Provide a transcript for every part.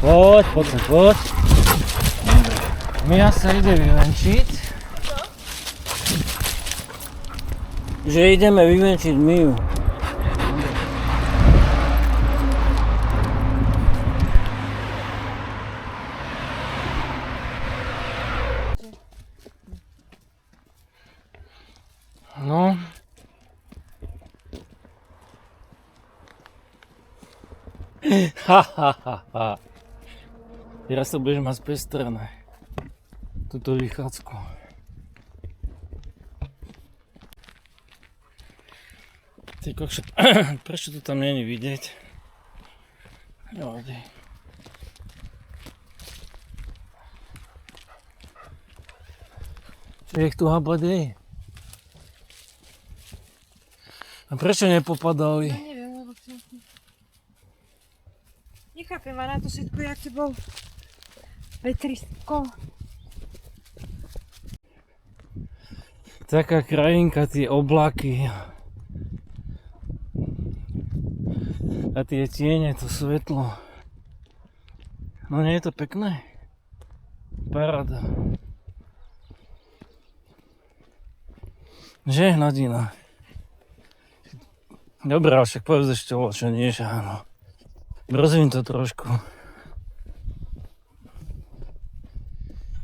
Poď sem, poď. Mia sa ide vyvenčiť. Že ideme vyvenčiť Miu. No. Teraz to budeš mať spestrené. Túto vychádzku. Ty kokšo, prečo to tam není vidieť? Nevadí. Čo ich tu habadej? A prečo nepopadali? Ja neviem, lebo nechápem, a na to všetko, aký bol vetrisko. Taká krajinka, tie oblaky. A tie tiene, to svetlo. No nie je to pekné? Paráda. Že, Nadina? Dobre, však povedz ešte čo nie, že áno. Rozvíň to trošku.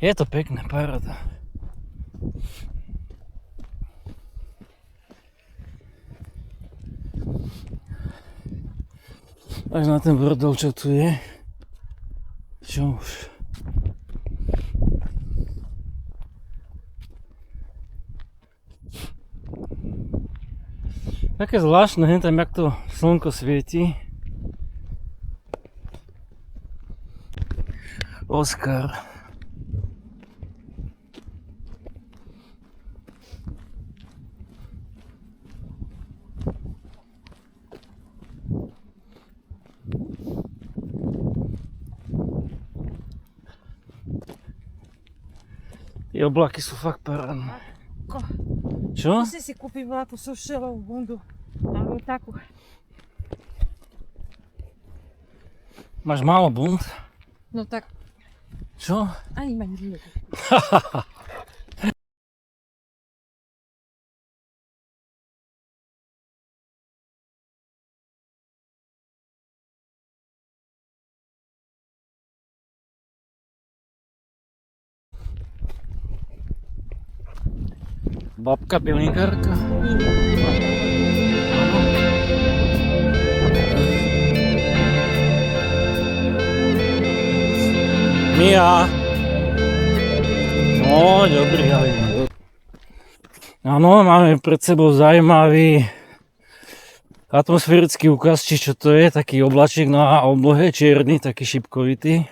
Je to pekné, paráda. Až na ten bordel, čo tu je. Čo už? Také zvláštne, tam jak to slnko svieti. Oskar. Tie oblaky sú fakt parádne. Čo? Musím si kúpiť takú sušelovú bundu. Alebo takú. Máš málo bund? No tak, Čo? ani ma nie. Babka bylinkárka. Mia. No, dobrý, ale... Áno, máme pred sebou zaujímavý atmosférický ukaz, či čo to je, taký oblačík na oblohe, čierny, taký šipkovitý.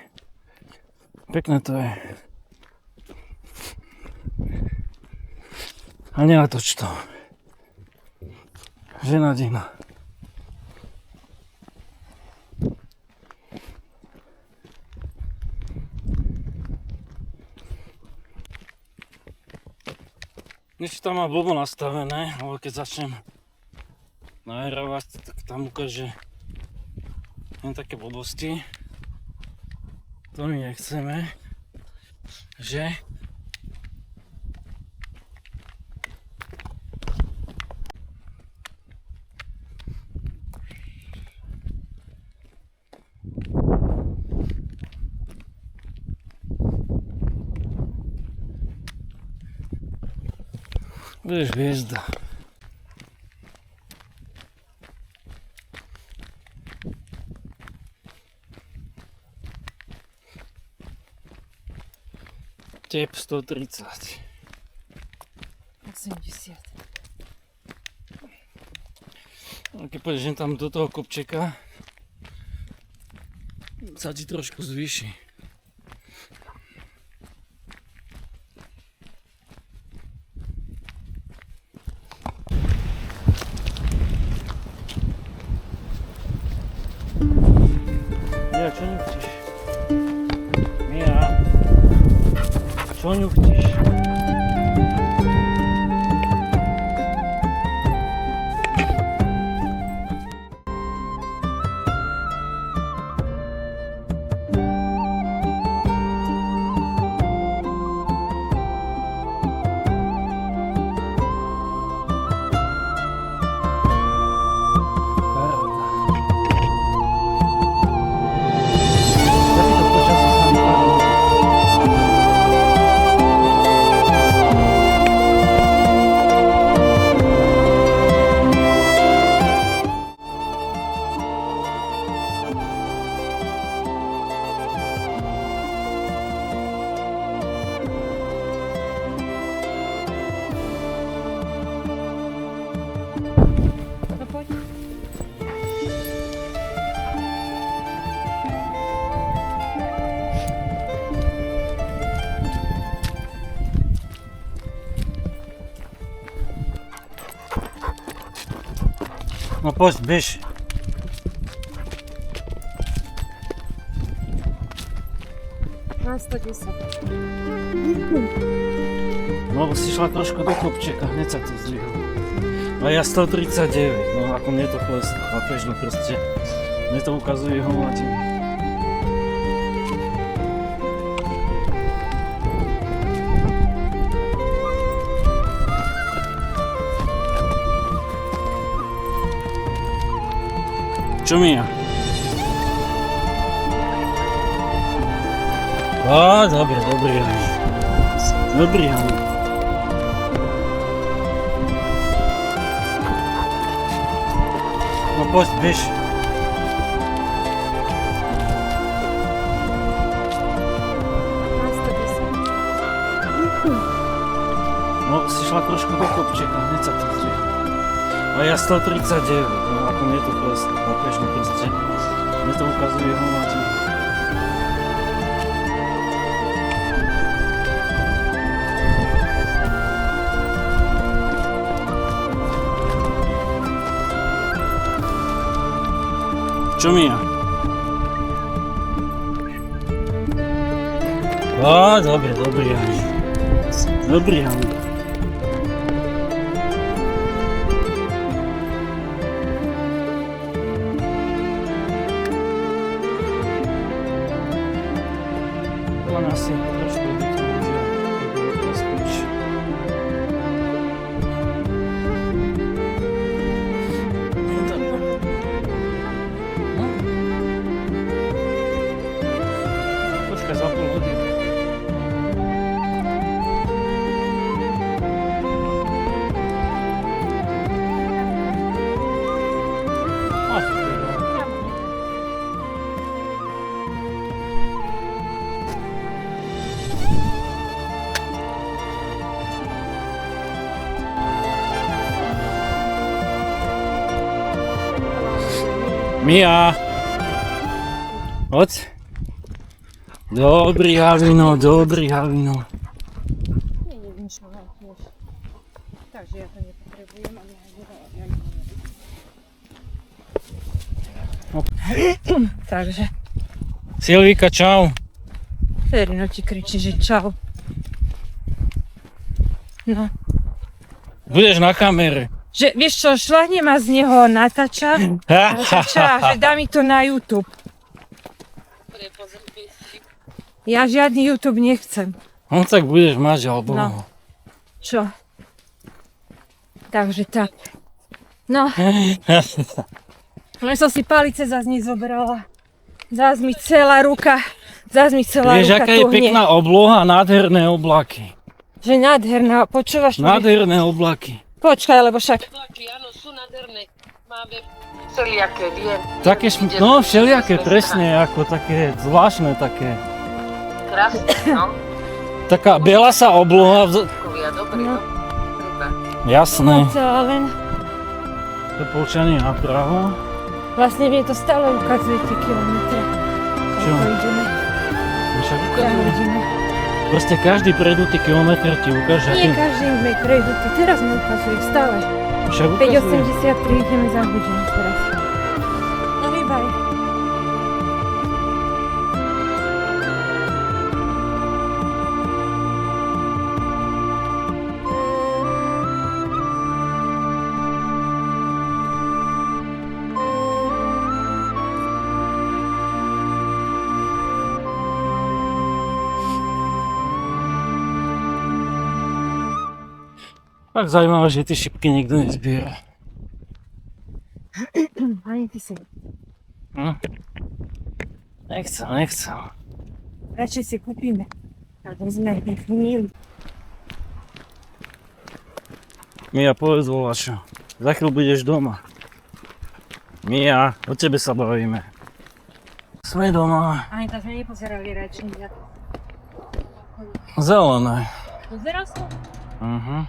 Pekné to je. A nenatoč to. Žena Dina. Niečo tam má blbo nastavené, ale keď začnem nahrávať, tak tam ukáže len také blbosti. To my nechceme. Že? Budeš hviezda. Tep 130. 80. Keď pôjdeš tam do toho kopčeka, sa ti trošku zvýši. Mia, čo ňuchtíš? Mia, čo ňuchtíš? No poď, bež. Na 110. No lebo si šla trošku do kopčeka, hneď sa to zdvihlo. A ja 139, no ako mne to kleslo, chápeš, no proste. Mne to ukazuje homatinu. Čo mi ja? Á, dobre, dobrý. Dobrý, áno. No poď, bež. Na 110. No, si šla trošku do kopčeka, hneď sa to zdvihlo. A ja 139, no ako mne to kleslo, chápeš, no proste. Mne to ukazuje homatinu. Čo mi ja? Á, dobre, dobrý, áno. Dobrý, áno. Len asi trošku by to ľudia podľa spíš. Počkaj za pol hodiny. Mia! Poď. Dobrý Havino, dobrý Havino. Nejedem šľahať tiež. Takže ja to nepotrebujem, ale ja Takže. Silvíka, čau. Ferino ti kričí, že čau. No. Budeš na kamere. Že, vieš čo, šľahne ma z neho natáča, že dá mi to na YouTube. Ja žiadny YouTube nechcem. No tak budeš mať, alebo... No. Čo? Takže tak. No, len som si palice zase nezobrala. Zás mi celá ruka Vieš, aká je tuhne. pekná obloha, nádherné oblaky. Že nádherná, počúvaš? Nádherné oblaky. Počkaj, lebo však... Áno, sú nádherné. Máme všelijaké, viem. Také, no všelijaké, presne, ako také zvláštne také. Krásne, no. Taká belasa obloha, Kovia, dobre, No. no. jasné. Celá len... To poučanie napravo. Vlastne mi to stále ukazuje tie kilometre. Čo? Koľko ideme. Však Tam ukazuje. ideme. Proste každý prejdutý kilometr ti ukáže, Nie aký... každý mi prejdutý, teraz mi ukazuje stále. Však ukazuje. 5,83 ideme za hodinu teraz. No hýbaj. Tak zaujímavé, že tie šipky nikto nezbiera. Ani ty si. Hm? Nechcem. Radšej si kúpime. Tak sme ich mýli. Mia, povedz voľačo. Za chvíľu budeš doma. Mia, o tebe sa bavíme. Sme doma. Ani tak sme nepozerali radšej. Zelené. Pozeral som? Mhm.